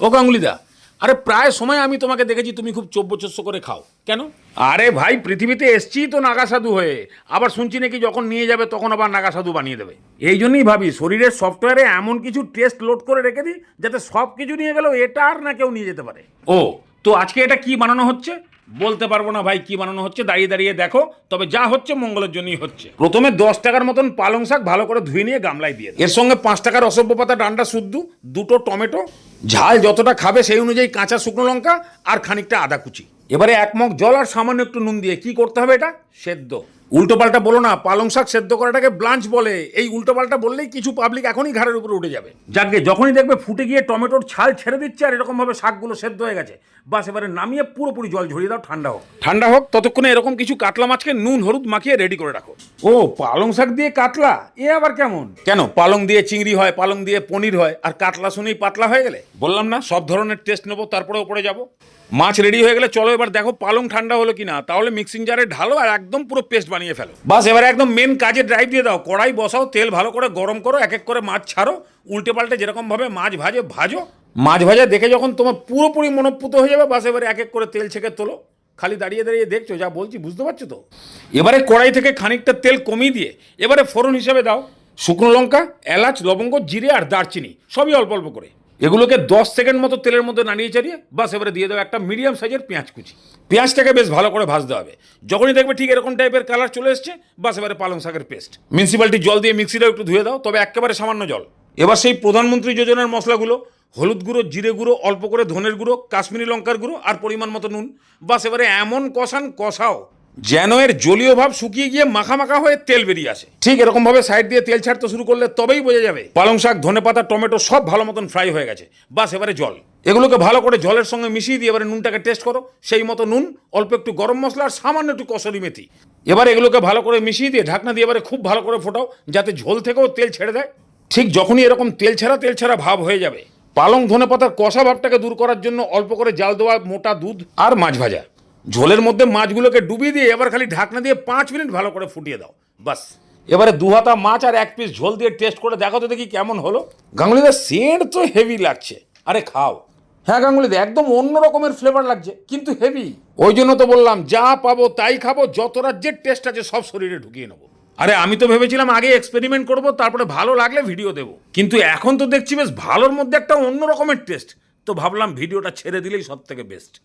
ও গাঙ্গুলিদা, আরে প্রায় সময় আমি তোমাকে দেখেছি তুমি খুব চব্য করে খাও কেন? আরে ভাই, পৃথিবীতে এসছি তো নাগা সাধু হয়ে, আবার শুনছি নাকি যখন নিয়ে যাবে তখন আবার নাগা সাধু বানিয়ে দেবে। এই জন্যই ভাবি শরীরের সফটওয়্যারে এমন কিছু টেস্ট লোড করে রেখে দিই যাতে সব কিছু নিয়ে গেলেও এটা আর না কেউ নিয়ে যেতে পারে। ও, তো আজকে এটা কি বানানো হচ্ছে? বলতে পারবো না ভাই কি বানানো হচ্ছে, দাঁড়িয়ে দাঁড়িয়ে দেখো। তবে যা হচ্ছে মঙ্গলের জন্যই হচ্ছে। প্রথমে 10 টাকার মতন পালং শাক ভালো করে ধুয়ে নিয়ে গামলায় দিয়ে দাও। এর সঙ্গে 5 টাকার অসভ্য পাতা ডান্ডা শুদ্ধ, 2টো টমেটো, ঝাল যতটা খাবে সেই অনুযায়ী কাঁচা শুকনো লঙ্কা আর খানিকটা আদা কুচি। এবারে 1 মগ জল আর সামান্য একটু নুন দিয়ে কি করতে হবে? এটা সেদ্ধ। উল্টো পাল্টা বলো না, পালং শাক সেদ্ধ করাটাকে ব্লাঞ্চ বলে। এই উল্টো পাল্টা বললেই কিছু পাবলিক এখনই ঘাড়ের উপরে উঠে যাবে। যাকে যখনই দেখবে ফুটে গিয়ে টমেটোর ছাল ছেড়ে দিচ্ছে আর এরকম ভাবে শাকগুলো সেদ্ধ হয়ে গেছে, বাস এবারে নামিয়ে পুরোপুরি জল ঝরিয়ে দাও, ঠান্ডা হোক। ঠান্ডা হোক ততক্ষণে এরকম কিছু কাতলা মাছকে নুন হলুদ মাখিয়ে রেডি করে রাখো। ও, পালং শাক দিয়ে কাতলা, এ আবার কেমন? কেন, পালং দিয়ে চিংড়ি হয়, পালং দিয়ে পনির হয়, আর কাতলা শুনেই পাতলা হয়ে গেলে? বললাম না সব ধরনের টেস্ট নেবো, তারপরে ওপরে যাবো। মাছ রেডি হয়ে গেলে চলো এবার দেখো পালং ঠান্ডা হলো কিনা। তাহলে মিক্সিং জারে ঢালো আর একদম পুরো পেস্ট বানিয়ে ফেলো। বাস এবারে একদম মেন কাজে ড্রাইভ দিয়ে দাও। কড়াই বসাও, তেল ভালো করে গরম করো, এক এক করে মাছ ছাড়ো, উল্টে পাল্টে যেরকম ভাবে মাছ ভাজো। মাছ ভাজা দেখে যখন তোমার পুরোপুরি মনোপুত হয়ে যাবে, বাস এবারে এক এক করে তেল ছেঁকে তোলো। খালি দাঁড়িয়ে দাঁড়িয়ে দেখছো, যা বলছি বুঝতে পারছো তো? এবারে কড়াই থেকে খানিকটা তেল কমিয়ে দিয়ে এবারে ফোড়ন হিসেবে দাও শুকনো লঙ্কা, এলাচ, লবঙ্গ, জিরে আর দারচিনি, সবই অল্প অল্প করে। এগুলোকে 10 সেকেন্ড মতো তেলের মধ্যে নাড়িয়ে চাড়িয়ে বাস এবারে দিয়ে দেবো একটা মিডিয়াম সাইজের পেঁয়াজ কুচি। পেঁয়াজটাকে বেশ ভালো করে ভাজতে হবে। যখনই দেখবে ঠিক এরকম টাইপের কালার চলে এসছে, বাস এবারে পালং শাকের পেস্ট। মিউনিসিপ্যালিটি জল দিয়ে মিক্সিটা একটু ধুয়ে দাও, তবে একেবারে সামান্য জল। এবার সেই প্রধানমন্ত্রী যোজনার মশলাগুলো, হলুদ গুঁড়ো, জিরে গুঁড়ো, অল্প করে ধনের গুঁড়ো, কাশ্মীরি লঙ্কার গুঁড়ো আর পরিমাণ মতো নুন, বাস এবারে এমন কষাও যেন এর জলীয় ভাব শুকিয়ে গিয়ে মাখা মাখা হয়ে তেল বেরিয়ে আসে। ঠিক এরকম ভাবে সাইড দিয়ে তেল ছাড়তে শুরু করলে তবেই বোঝা যাবে পালং শাক, ধনেপাতা, টমেটো সব ভালো মতন ফ্রাই হয়ে গেছে। বাস এবারে জল। এগুলোকে ভালো করে জলের সঙ্গে মিশিয়ে দিয়ে এবারে নুনটাকে টেস্ট করো। সেই মতো নুন, অল্প একটু গরম মশলা আর সামান্য একটু কসুরি মেথি। এবার এগুলোকে ভালো করে মিশিয়ে দিয়ে ঢাকনা দিয়ে এবারে খুব ভালো করে ফোটাও, যাতে ঝোল থেকেও তেল ছেড়ে দেয়। ঠিক যখনই এরকম তেল ছাড়া ভাব হয়ে যাবে, পালং ধনেপাতার কষা ভাবটাকে দূর করার জন্য অল্প করে জাল দেওয়া মোটা দুধ আর মাছ ভাজা। ঝোলের মধ্যে মাছগুলোকে ডুবিয়ে দিয়ে এবার খালি ঢাকনা দিয়ে 5 মিনিট ভালো করে ফুটিয়ে দাও। বাস এবারে 2 হাতা মাছ আর 1 পিস ঝোল দিয়ে টেস্ট করে দেখো তো দেখি কেমন হলো। গাঙ্গুলিদা, সেন্ট তো হেভি লাগছে। আরে খাও। হ্যাঁ গাঙ্গুলিদা, একদম অন্য রকমের ফ্লেভার লাগছে, কিন্তু হেভি। ওই জন্য তো বললাম যা পাবো তাই খাবো, যত রাজ্যের টেস্ট আছে সব শরীরে ঢুকিয়ে নেবো। আরে আমি তো ভেবেছিলাম আগে এক্সপেরিমেন্ট করবো, তারপরে ভালো লাগলে ভিডিও দেবো, কিন্তু এখন তো দেখছি বেশ ভালোর মধ্যে একটা অন্য রকমের টেস্ট, তো ভাবলাম ভিডিওটা ছেড়ে দিলেই সব থেকে বেস্ট।